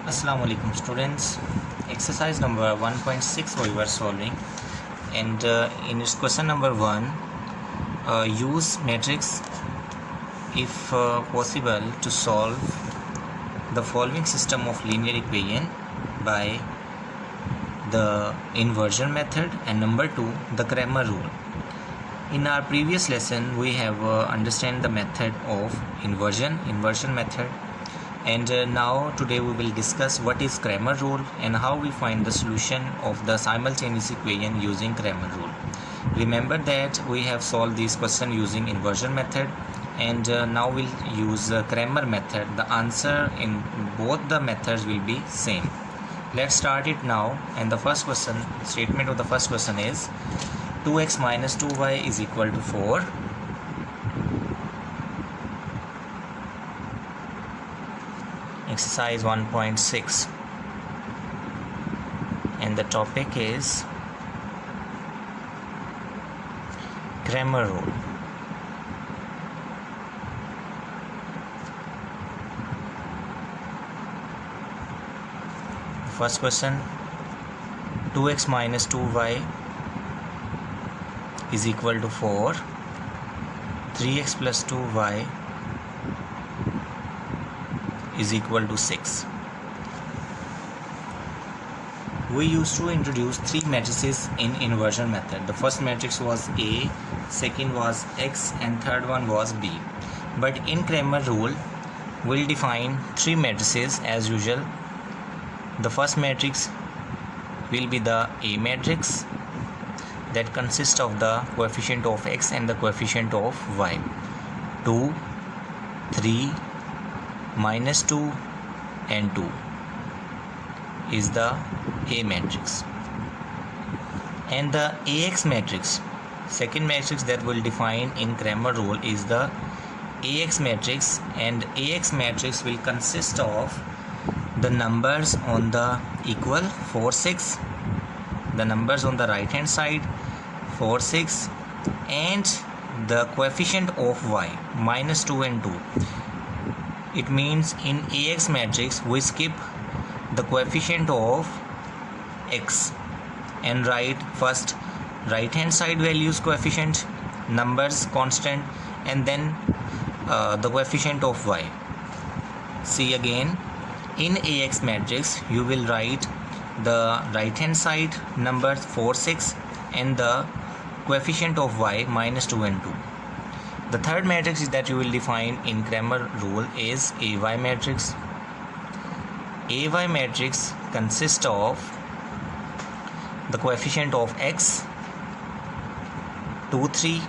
Assalamu alaikum students. Exercise number 1.6 we were solving, and in its question number 1, use matrix if possible to solve the following system of linear equation by the inversion method, and number 2, the Cramer rule. In our previous lesson we have understand the method of inversion method, and now today we will discuss what is Cramer rule and how we find the solution of the simultaneous equation using Cramer rule. Remember that we have solved this question using inversion method, and now we'll use Cramer method. The answer in both the methods will be same. Let's start it now. And the first question, statement of the first question is 2x minus 2y is equal to 4. Exercise 1.6, and the topic is Cramer rule. First question, 2x minus 2y is equal to 4. 3x plus 2y is equal to 6. We used to introduce three matrices in inversion method. The first matrix was A, second was X, and third one was B. But in Cramer rule, we'll define three matrices as usual. The first matrix will be the A matrix, that consists of the coefficient of X and the coefficient of Y. 2, 3, minus 2 and 2 is the A matrix. And the AX matrix, second matrix that we'll define in Cramer rule, is the AX matrix, and AX matrix will consist of the numbers on the equal 4, 6, the numbers on the right hand side 4, 6, and the coefficient of Y minus 2 and 2. It means in AX matrix we skip the coefficient of X and write first right hand side values coefficient, numbers constant, and then the coefficient of Y. See again, in AX matrix you will write the right hand side numbers 4, 6 and the coefficient of Y minus 2 and 2. The third matrix that you will define in Cramer rule is AY matrix. AY matrix consists of the coefficient of X 2, 3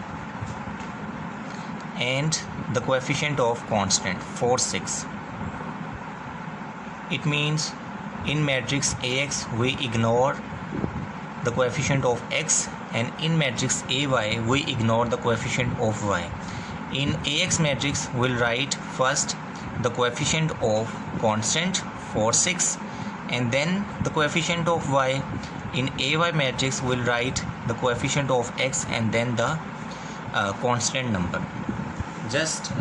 and the coefficient of constant 4, 6. It means in matrix AX we ignore the coefficient of X, and in matrix AY we ignore the coefficient of Y. In AX matrix we'll write first the coefficient of constant 4, 6 and then the coefficient of Y. In AY matrix we'll write the coefficient of X and then the constant number. Just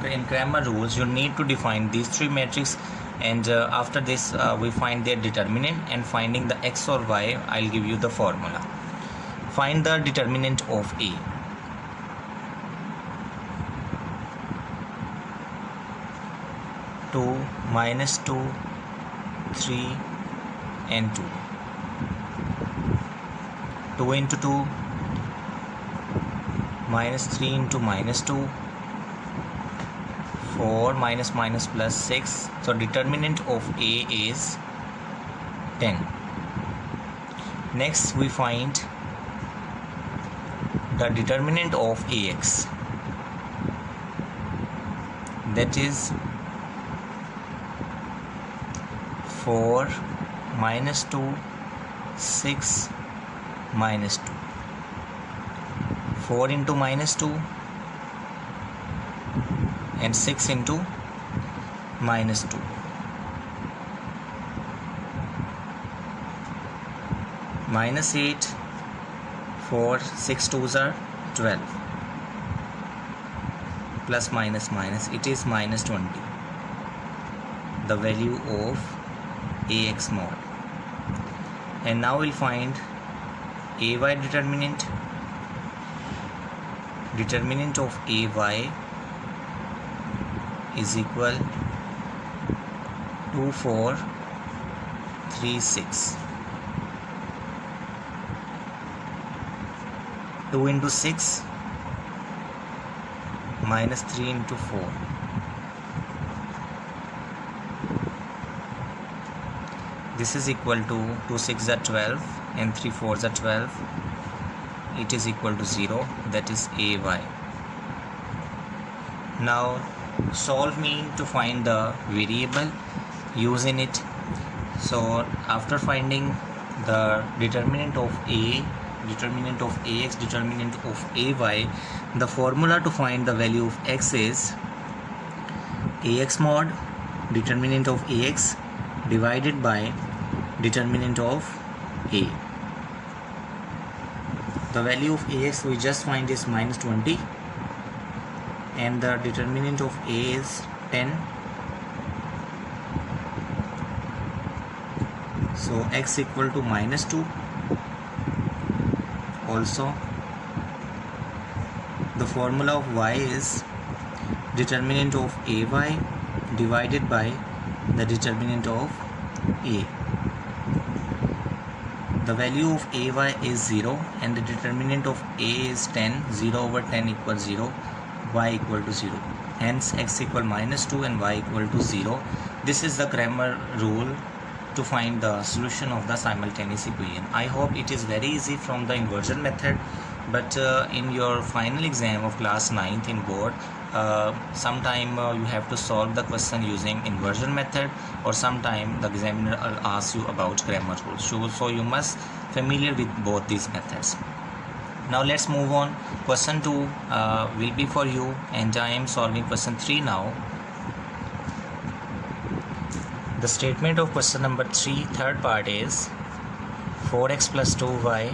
in Cramer rules you need to define these three matrices, and after this we find their determinant, and finding the X or Y I'll give you the formula. Find the determinant of A. Two, minus 2, 3 and 2. 2 into 2, minus 3 into minus 2, 4 minus minus plus 6. So determinant of A is 10. Next we find the determinant of AX, that is 4 minus 2, 6 minus 2. 4 into minus 2 and 6 into minus 2. Minus 8, 4, 6 2s are 12. Plus minus minus, it is minus 20. The value of Ax mod. And now we'll find Ay determinant. Determinant of Ay is equal 2, 4, 3, 6. 2 into 6 minus 3 into 4. This is equal to 2 6 are 12 and 3 4 are 12. It is equal to 0. That is Ay. Now solve mean to find the variable using it. So after finding the determinant of A, determinant of Ax, determinant of Ay, the formula to find the value of x is Ax mod determinant of Ax divided by determinant of A. The value of Ax we just find is minus 20 and the determinant of A is 10. So x equal to minus 2. Also the formula of y is determinant of Ay divided by the determinant of A. The value of Ay is 0 and the determinant of A is 10. 0 over 10 equals 0. Y equal to 0. Hence x equal minus 2 and y equal to 0. This is the Cramer rule to find the solution of the simultaneous equation. I hope it is very easy from the inversion method, but in your final exam of class 9th in board, sometime you have to solve the question using inversion method, or sometime the examiner will ask you about Cramer rule. So you must familiar with both these methods. Now let's move on. Question 2 will be for you, and I am solving question 3 now. The statement of question number 3, third part is 4x plus 2y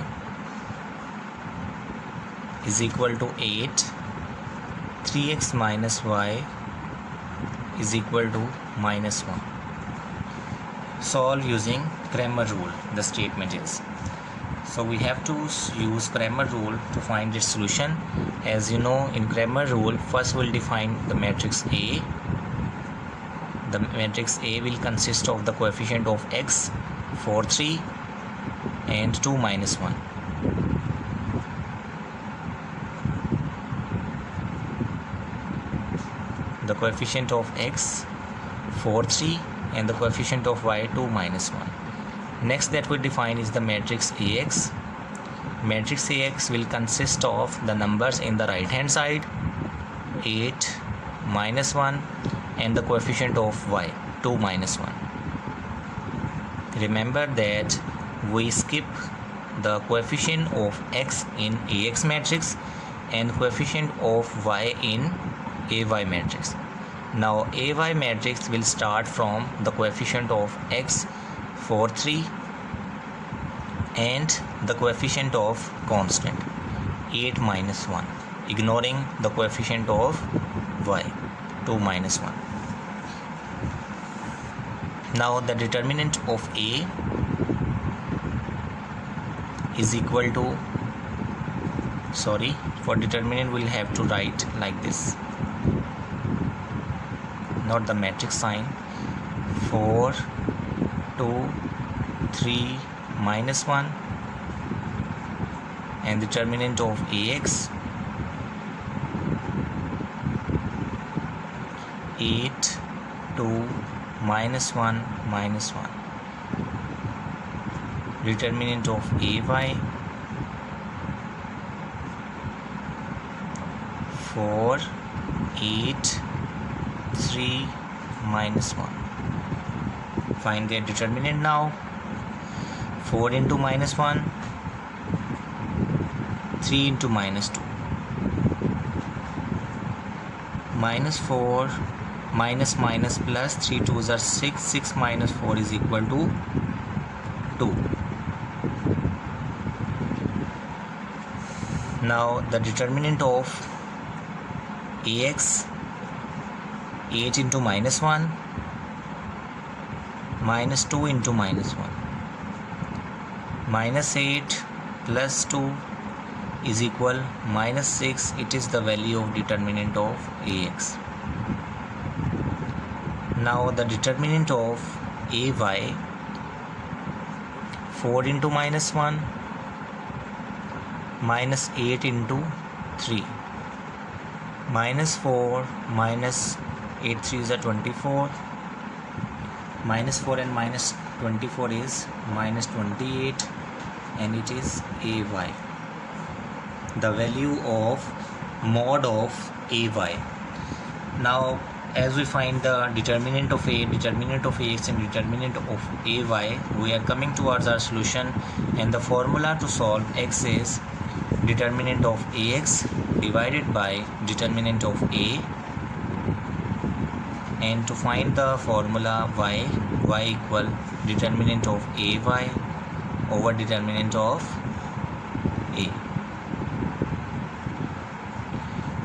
is equal to 8. 3x minus y is equal to minus 1. Solve using Cramer rule, the statement is. So we have to use Cramer rule to find its solution. As you know, in Cramer rule, first we'll define the matrix A. The matrix A will consist of the coefficient of x, 4, 3 and 2 minus 1. The coefficient of x, 4, 3 and the coefficient of y, 2 minus 1. Next that we define is the matrix Ax. Matrix Ax will consist of the numbers in the right hand side, 8, minus 1 and the coefficient of y, 2 minus 1. Remember that we skip the coefficient of x in Ax matrix and coefficient of y in Ay matrix. Now Ay matrix will start from the coefficient of x, 4, 3 and the coefficient of constant 8 minus 1, ignoring the coefficient of y, 2 minus 1. Now the determinant of A is equal to, for determinant we'll have to write like this, not the matrix sign, 4, 2, 3, minus 1 and determinant of Ax, 8, 2, minus 1, minus 1. Determinant of Ay, 4, 8, 3, minus 1. Find their determinant now. 4 into minus 1, 3 into minus 2. Minus 4, minus minus plus, 3 2s are 6, 6 minus 4 is equal to 2. Now the determinant of Ax, 8 into minus 1, minus 2 into minus 1. Minus 8 plus 2 is equal minus 6. It is the value of determinant of AX. Now the determinant of AY, 4 into minus 1 minus 8 into 3. Minus 4 minus 8 3 is a 24. Minus 4 and minus 24 is minus 28, and it is AY. The value of mod of AY. Now as we find the determinant of A, determinant of AX and determinant of AY, we are coming towards our solution, and the formula to solve X is determinant of AX divided by determinant of A, and to find the formula Y equal determinant of AY over determinant of A.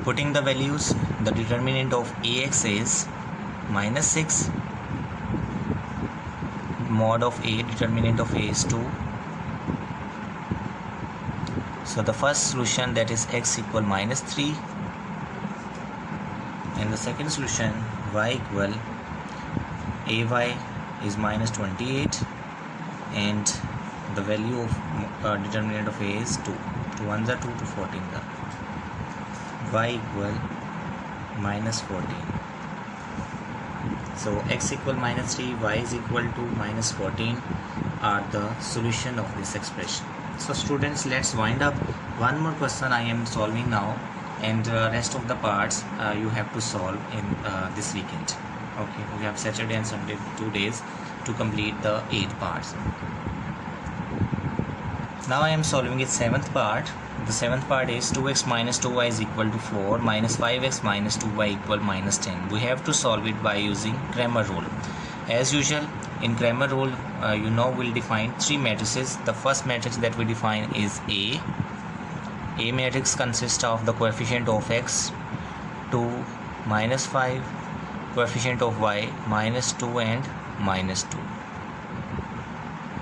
Putting the values, the determinant of AX is minus 6, mod of A, determinant of A is 2. So the first solution, that is X equal minus 3, and the second solution Y equal AY is minus 28, and the value of determinant of A is 2. 2 1s are 2, 2 14s are. Y equal minus 14. So X equal minus 3, Y is equal to minus 14 are the solution of this expression. So students, let's wind up. One more question I am solving now, and rest of the parts you have to solve in this weekend. Okay, we have Saturday and Sunday 2 days to complete the 8 parts. Now I am solving its 7th part. The 7th part is 2x minus 2y is equal to 4 minus 5x minus 2y equal minus 10. We have to solve it by using Cramer rule. As usual, in Cramer rule, we'll define 3 matrices. The first matrix that we define is A. A matrix consists of the coefficient of x 2 minus 5, coefficient of y minus 2 and minus 2.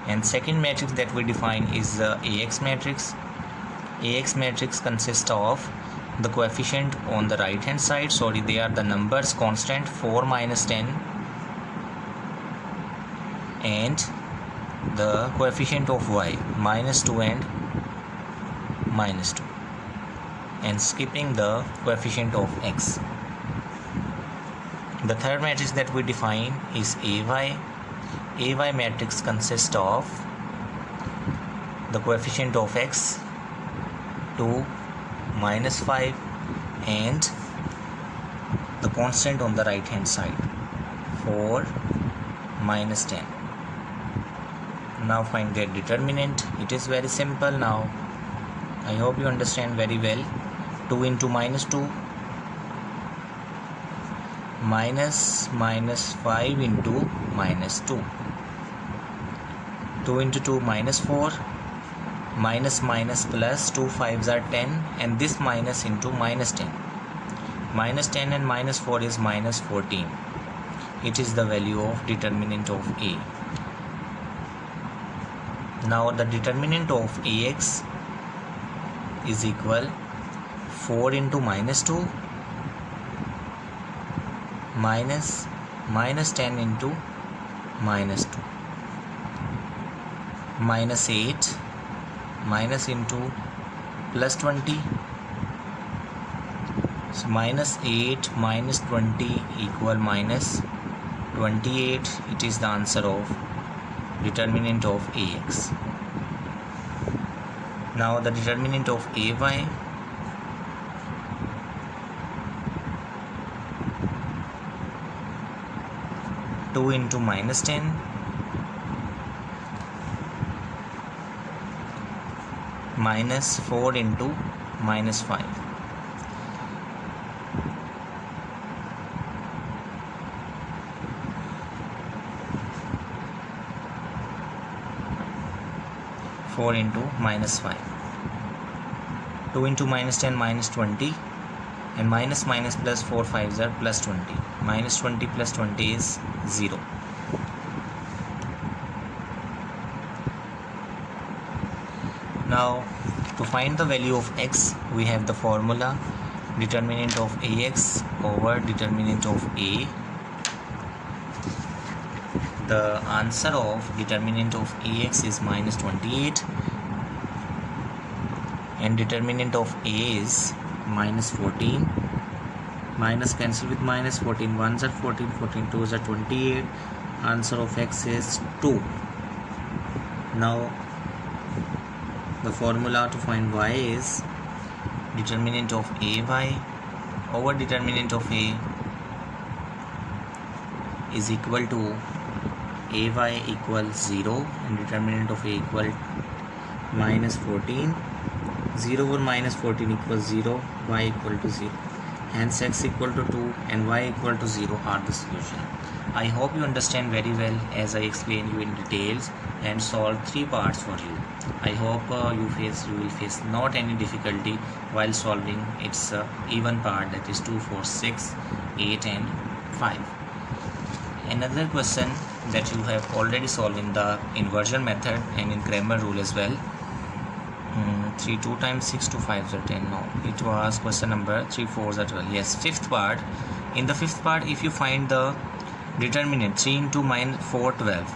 And second matrix that we define is the AX matrix. AX matrix consists of the coefficient on the right hand side, they are the numbers constant 4 minus 10, and the coefficient of y minus 2 and minus 2, and skipping the coefficient of x. The third matrix that we define is AY. AY matrix consists of the coefficient of x 2 minus 5 and the constant on the right hand side 4 minus 10. Now find their determinant. It is very simple. Now I hope you understand very well. 2 into minus 2 minus 5 into minus 2. 2 into 2 minus 4, minus plus 2 5s are 10, and this minus into minus 10. Minus 10 and minus 4 is minus 14. It is the value of determinant of A. Now the determinant of AX is equal 4 into minus 2 minus 10 into minus 2, minus 8 minus into plus 20. So minus 8 minus 20 equal minus 28. It is the answer of determinant of AX. Now the determinant of AY. Two into minus 10 minus 4 into minus 5. Four into minus 5. 2 into minus 10 minus 20, and minus plus 4 5s are plus 20. Minus 20 plus 20 is 0. Now to find the value of x, we have the formula determinant of ax over determinant of a. The answer of determinant of ax is minus 28 and determinant of a is minus 14. Minus cancel with minus, 14 1s are 14, 14 2s are 28. Answer of x is 2. Now the formula to find y is determinant of ay over determinant of a is equal to ay equals 0 and determinant of a equal minus 14. 0 over minus 14 equals 0, y equal to 0. Hence x equal to 2 and y equal to 0 are the solution. I hope you understand very well as I explain you in details and solve 3 parts for you. I hope you will face not any difficulty while solving its even part, that is 2, 4, 6, 8 and 5. Another question that you have already solved in the inversion method and in Cramer rule as well. 3 2 times 6 2 5 are 10. No, it was question number 3 4 are 12. Yes, fifth part. In the fifth part, if you find the determinant 3 into minus 4 12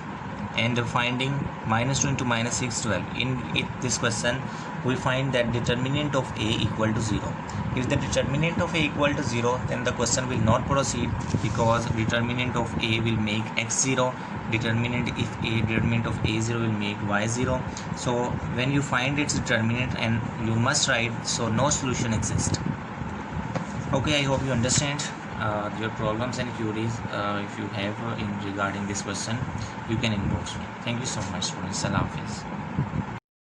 and finding minus 2 into minus 6 12, in this question we find that determinant of a equal to 0. If the determinant of a equal to 0, then the question will not proceed because determinant of a will make x 0. Determinant of a 0 will make y 0. So when you find its determinant, and you must write, so no solution exists. Okay, I hope you understand. Your problems and queries, if you have in regarding this question, you can inbox me. Thank you so much, students. Allah Hafiz.